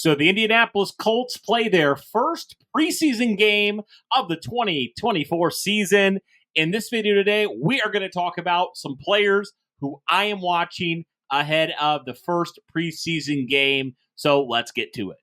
So the Indianapolis Colts play their first preseason game of the 2024 season. In this video today, we are going to talk about some players who I am watching ahead of the first preseason game. So let's get to it.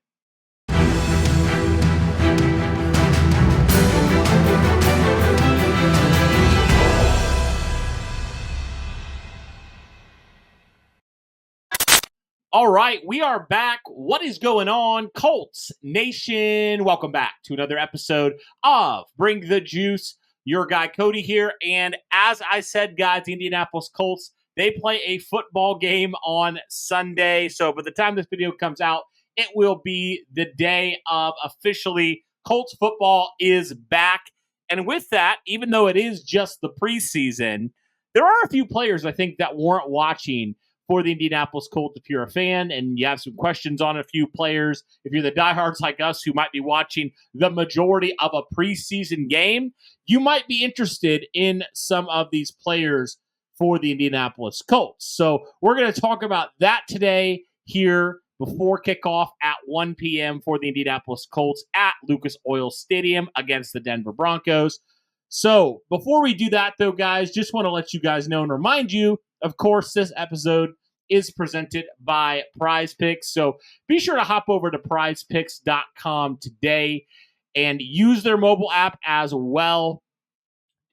All right, we are back. What is going on, Colts Nation? Welcome back to another episode of Bring the Juice. Your guy Cody here, and as I said, guys, the Indianapolis Colts, they play a football game on Sunday. So by the time this video comes out, it will be the day of officially Colts football is back. And with that, even though it is just the preseason, there are a few players I think that weren't watching for the Indianapolis Colts. If you're a fan and you have some questions on a few players, if you're the diehards like us who might be watching the majority of a preseason game, you might be interested in some of these players for the Indianapolis Colts. So we're going to talk about that today here before kickoff at 1 p.m. for the Indianapolis Colts at Lucas Oil Stadium against the Denver Broncos. So before we do that, though, guys, just want to let you guys know and remind you, of course, this episode is presented by Prize Picks. So be sure to hop over to prizepicks.com today and use their mobile app as well.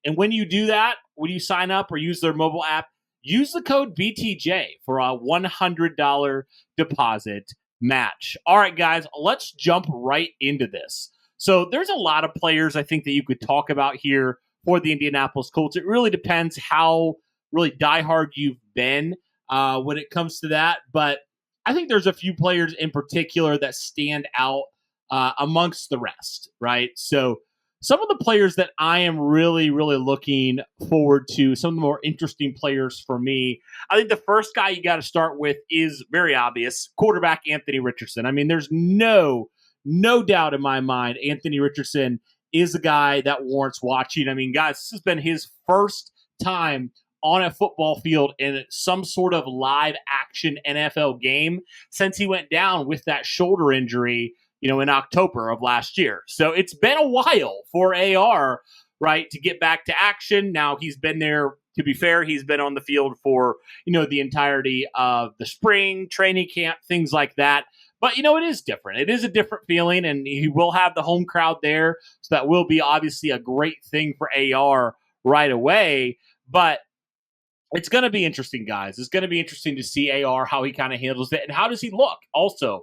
And when you do that, when you sign up or use their mobile app, use the code BTJ for a $100 deposit match. All right, guys, let's jump right into this. So there's a lot of players I think that you could talk about here for the Indianapolis Colts. It really depends how really diehard you've been when it comes to that. But I think there's a few players in particular that stand out amongst the rest, right? So some of the players that I am really, really looking forward to, some of the more interesting players for me, I think the first guy you got to start with is very obvious, quarterback Anthony Richardson. I mean, there's no doubt in my mind Anthony Richardson is a guy that warrants watching. I mean, guys, this has been his first time on a football field in some sort of live action NFL game since he went down with that shoulder injury, in October of last year. So it's been a while for AR, right, to get back to action. Now he's been there, to be fair, he's been on the field for, the entirety of the spring training camp, things like that. But, it is different. It is a different feeling, and he will have the home crowd there. So that will be obviously a great thing for AR right away. But it's going to be interesting, guys. It's going to be interesting to see AR, how he kind of handles it, and how does he look also,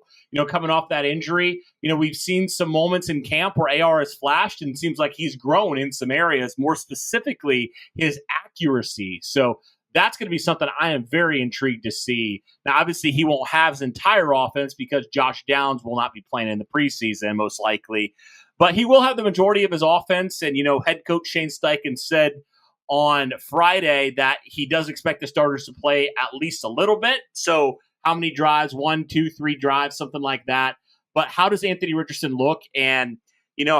coming off that injury. We've seen some moments in camp where AR has flashed and seems like he's grown in some areas, more specifically his accuracy. So that's going to be something I am very intrigued to see. Now, obviously, he won't have his entire offense because Josh Downs will not be playing in the preseason, most likely. But he will have the majority of his offense. And, head coach Shane Steichen said on Friday that he does expect the starters to play at least a little bit. So how many drives? 1, 2, 3 drives, something like that. But how does Anthony Richardson look? And,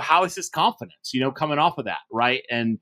how is his confidence, coming off of that, right? And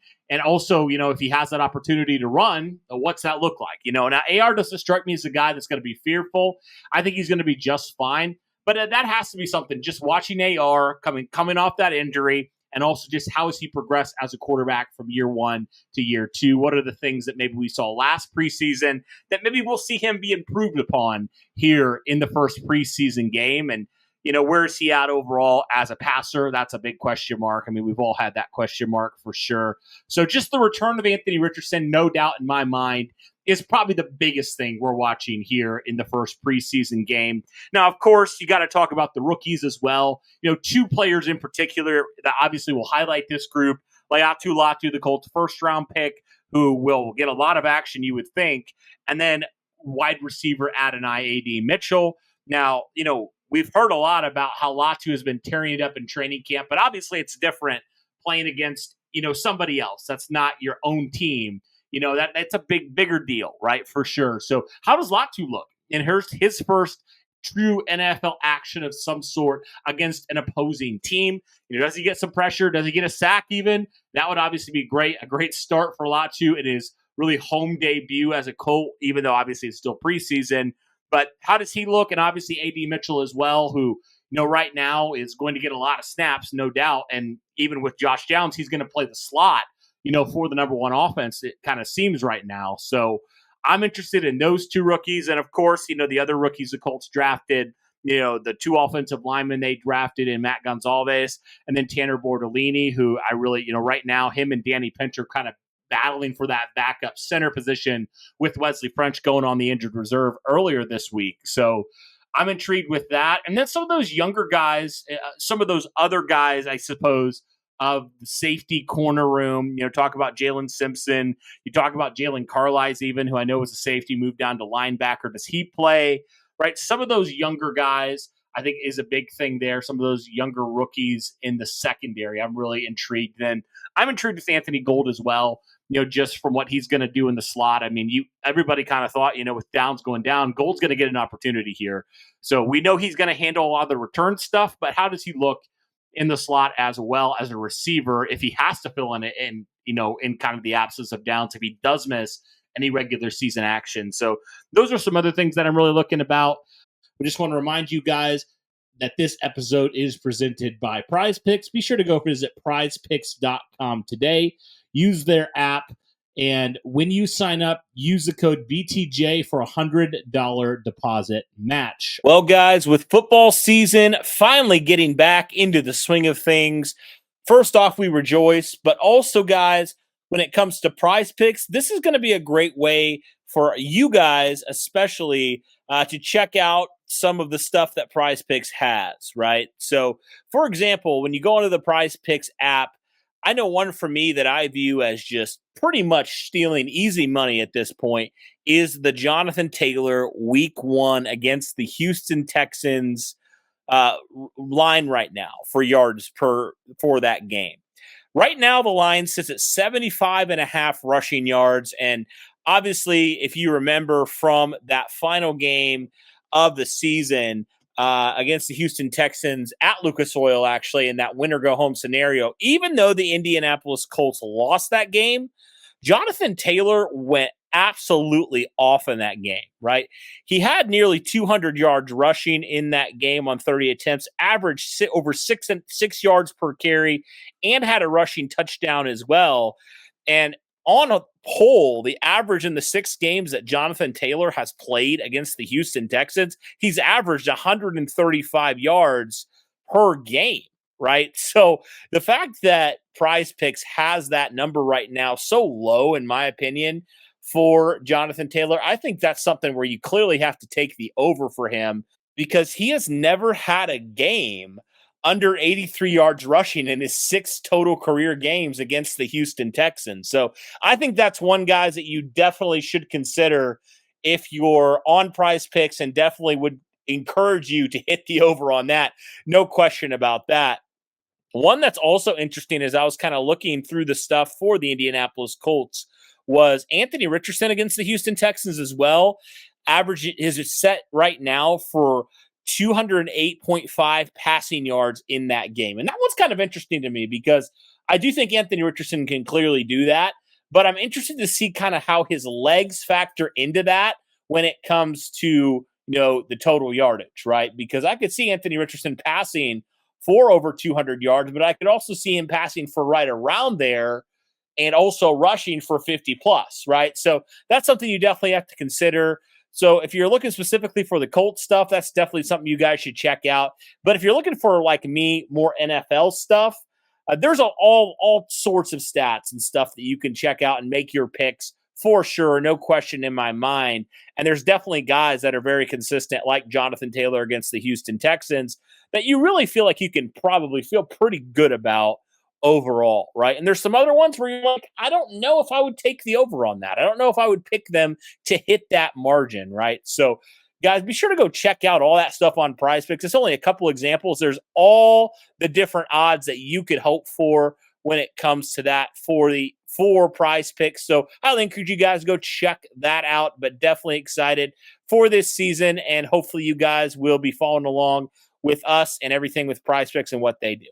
also, if he has that opportunity to run, what's that look like? Now AR doesn't strike me as a guy that's going to be fearful. I think he's going to be just fine. But that has to be something, just watching AR coming off that injury, and also just how has he progressed as a quarterback from year 1 to year 2? What are the things that maybe we saw last preseason that maybe we'll see him be improved upon here in the first preseason game? And, where is he at overall as a passer? That's a big question mark. I mean, we've all had that question mark for sure. So just the return of Anthony Richardson, no doubt in my mind, is probably the biggest thing we're watching here in the first preseason game. Now, of course, you got to talk about the rookies as well. 2 players in particular that obviously will highlight this group. Laiatu Latu, the Colts first-round pick, who will get a lot of action, you would think. And then wide receiver Adonai A.D. Mitchell. Now, we've heard a lot about how Latu has been tearing it up in training camp, but obviously it's different playing against, somebody else. That's not your own team. That's a bigger deal, right? For sure. So how does Latu look? And here's his first true NFL action of some sort against an opposing team. Does he get some pressure? Does he get a sack even? That would obviously be great. A great start for Latu. It is really home debut as a Colt, even though obviously it's still preseason. But how does he look? And obviously A.D. Mitchell as well, who, right now is going to get a lot of snaps, no doubt. And even with Josh Downs, he's going to play the slot, for the number one offense, it kind of seems right now. So I'm interested in those two rookies. And of course, the other rookies the Colts drafted, the two offensive linemen they drafted in Matt Gonzalez and then Tanner Bordolini, who I really, right now, him and Danny Pinter kind of battling for that backup center position with Wesley French going on the injured reserve earlier this week. So I'm intrigued with that. And then some of those younger guys, some of those other guys, I suppose, of the safety corner room, talk about Jalen Simpson. You talk about Jalen Carlisle, even, who I know was a safety, moved down to linebacker. Does he play? Right? Some of those younger guys, I think, is a big thing there. Some of those younger rookies in the secondary, I'm really intrigued. Then I'm intrigued with Anthony Gold as well, just from what he's going to do in the slot. I mean, everybody kind of thought, with Downs going down, Gold's going to get an opportunity here. So we know he's going to handle a lot of the return stuff, but how does he look in the slot as well as a receiver if he has to fill in it in kind of the absence of Downs, if he does miss any regular season action? So those are some other things that I'm really looking about. We just want to remind you guys that this episode is presented by Prize Picks. Be sure to go visit prizepicks.com today. Use their app, and when you sign up, use the code BTJ for a $100 deposit match. Well, guys, with football season finally getting back into the swing of things, first off, we rejoice, but also, guys, when it comes to Prize Picks, this is going to be a great way for you guys, especially, to check out some of the stuff that Prize Picks has, right? So, for example, when you go into the Prize Picks app, I know one for me that I view as just pretty much stealing easy money at this point is the Jonathan Taylor week 1 against the Houston Texans line right now for yards for that game. Right now, the line sits at 75.5 rushing yards. And obviously, if you remember from that final game of the season against the Houston Texans at Lucas Oil, actually, in that winner-go-home scenario, even though the Indianapolis Colts lost that game, Jonathan Taylor went absolutely off in that game, right? He had nearly 200 yards rushing in that game on 30 attempts, averaged over 6 yards per carry, and had a rushing touchdown as well. And on a whole, the average in the 6 games that Jonathan Taylor has played against the Houston Texans, he's averaged 135 yards per game, right? So the fact that Prize Picks has that number right now so low, in my opinion, for Jonathan Taylor, I think that's something where you clearly have to take the over for him, because he has never had a game under 83 yards rushing in his 6 total career games against the Houston Texans. So I think that's one, guys, that you definitely should consider if you're on Prize Picks, and definitely would encourage you to hit the over on that. No question about that. One that's also interesting, as I was kind of looking through the stuff for the Indianapolis Colts, was Anthony Richardson against the Houston Texans as well. Average is set right now for 208.5 passing yards in that game. And that one's kind of interesting to me, because I do think Anthony Richardson can clearly do that, but I'm interested to see kind of how his legs factor into that when it comes to, the total yardage, right? Because I could see Anthony Richardson passing for over 200 yards, but I could also see him passing for right around there and also rushing for 50 plus, right? So that's something you definitely have to consider. So if you're looking specifically for the Colts stuff, that's definitely something you guys should check out. But if you're looking for, like me, more NFL stuff, there's all sorts of stats and stuff that you can check out and make your picks for sure, no question in my mind. And there's definitely guys that are very consistent, like Jonathan Taylor against the Houston Texans, that you really feel like you can probably feel pretty good about overall, right? And there's some other ones where you're like, I don't know if I would take the over on that. I don't know if I would pick them to hit that margin, right? So, guys, be sure to go check out all that stuff on Prize Picks. It's only a couple examples. There's all the different odds that you could hope for when it comes to that for Prize Picks. So I highly encourage you guys to go check that out, but definitely excited for this season, and hopefully you guys will be following along with us and everything with Prize Picks and what they do.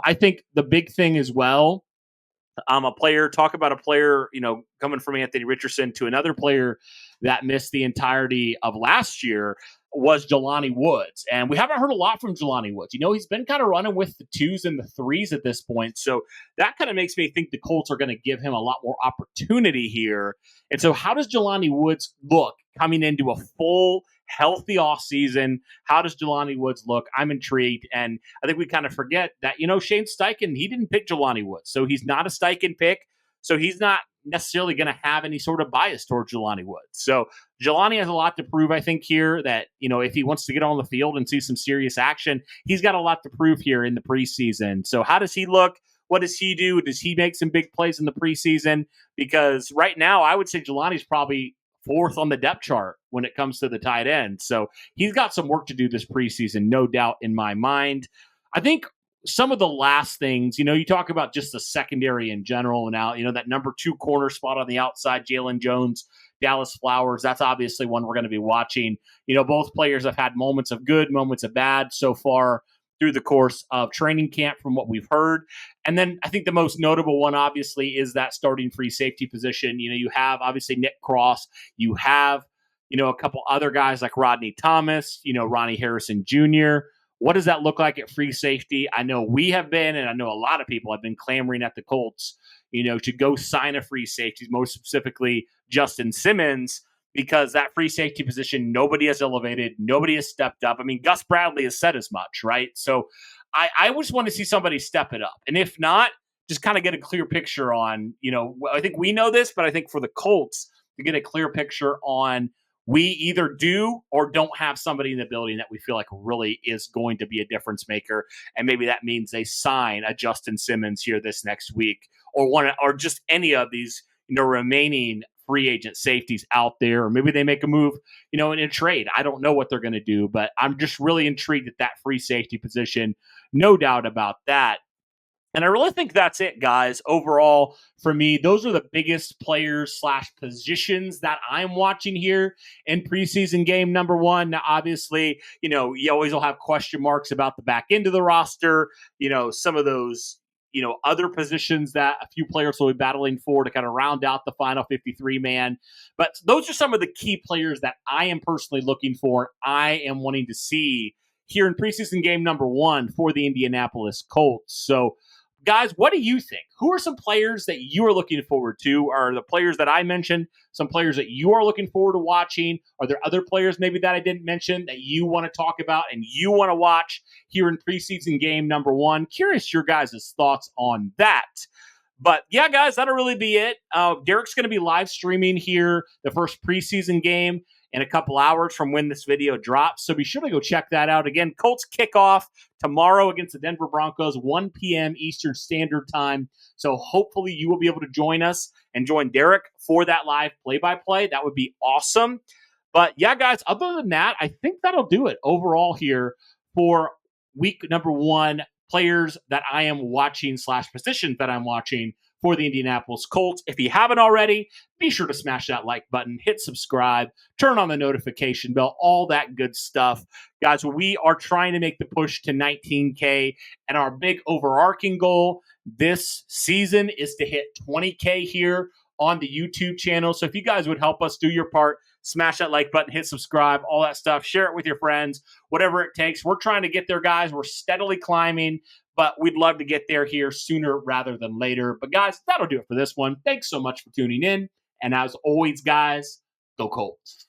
I think the big thing as well, talk about a player, coming from Anthony Richardson to another player that missed the entirety of last year was Galani Woods. And we haven't heard a lot from Galani Woods. He's been kind of running with the 2s and the 3s at this point. So that kind of makes me think the Colts are going to give him a lot more opportunity here. And so how does Galani Woods look coming into a full, healthy offseason? How does Galani Woods look? I'm intrigued. And I think we kind of forget that, Shane Steichen, he didn't pick Galani Woods. So he's not a Steichen pick. So he's not necessarily going to have any sort of bias towards Galani Woods. So Galani has a lot to prove, I think, here that, if he wants to get on the field and see some serious action, he's got a lot to prove here in the preseason. So how does he look? What does he do? Does he make some big plays in the preseason? Because right now, I would say Jelani's probably 4th on the depth chart when it comes to the tight end. So he's got some work to do this preseason, no doubt in my mind. I think some of the last things, you talk about just the secondary in general and now, that number 2 corner spot on the outside, Jalen Jones, Dallas Flowers, that's obviously one we're going to be watching. Both players have had moments of good, moments of bad so far through the course of training camp from what we've heard. And then I think the most notable one, obviously, is that starting free safety position. You have, obviously, Nick Cross. You have, a couple other guys like Rodney Thomas, Ronnie Harrison Jr., What does that look like at free safety? I know we have been, and I know a lot of people have been clamoring at the Colts, to go sign a free safety, most specifically Justin Simmons, because that free safety position, nobody has elevated, nobody has stepped up. I mean, Gus Bradley has said as much, right? So I just want to see somebody step it up. And if not, just kind of get a clear picture on, I think we know this, but I think for the Colts to get a clear picture on, we either do or don't have somebody in the building that we feel like really is going to be a difference maker. And maybe that means they sign a Justin Simmons here this next week, or just any of these, remaining free agent safeties out there. Or maybe they make a move, in a trade. I don't know what they're going to do, but I'm just really intrigued at that free safety position. No doubt about that. And I really think that's it, guys. Overall, for me, those are the biggest players / positions that I'm watching here in preseason game number 1. Now, obviously, you always will have question marks about the back end of the roster, some of those, other positions that a few players will be battling for to kind of round out the final 53-man. But those are some of the key players that I am personally looking for. I am wanting to see here in preseason game number 1 for the Indianapolis Colts. So, guys, what do you think? Who are some players that you are looking forward to? Are the players that I mentioned some players that you are looking forward to watching? Are there other players maybe that I didn't mention that you want to talk about and you want to watch here in preseason game number 1? Curious your guys' thoughts on that. But yeah, guys, that'll really be it. Derek's going to be live streaming here the first preseason game in a couple hours from when this video drops. So be sure to go check that out. Again, Colts kickoff tomorrow against the Denver Broncos, 1 p.m. Eastern Standard Time. So hopefully you will be able to join us and join Derek for that live play-by-play. That would be awesome. But yeah, guys, other than that, I think that'll do it overall here for week number 1, players that I am watching / positions that I'm watching for the Indianapolis Colts. If you haven't already, be sure to smash that like button, hit subscribe, turn on the notification bell, all that good stuff. Guys, we are trying to make the push to 19K, and our big overarching goal this season is to hit 20K here on the YouTube channel. So if you guys would help us do your part, smash that like button, hit subscribe, all that stuff, share it with your friends, whatever it takes. We're trying to get there, guys. We're steadily climbing, but we'd love to get there here sooner rather than later. But guys, that'll do it for this one. Thanks so much for tuning in. And as always, guys, go Colts.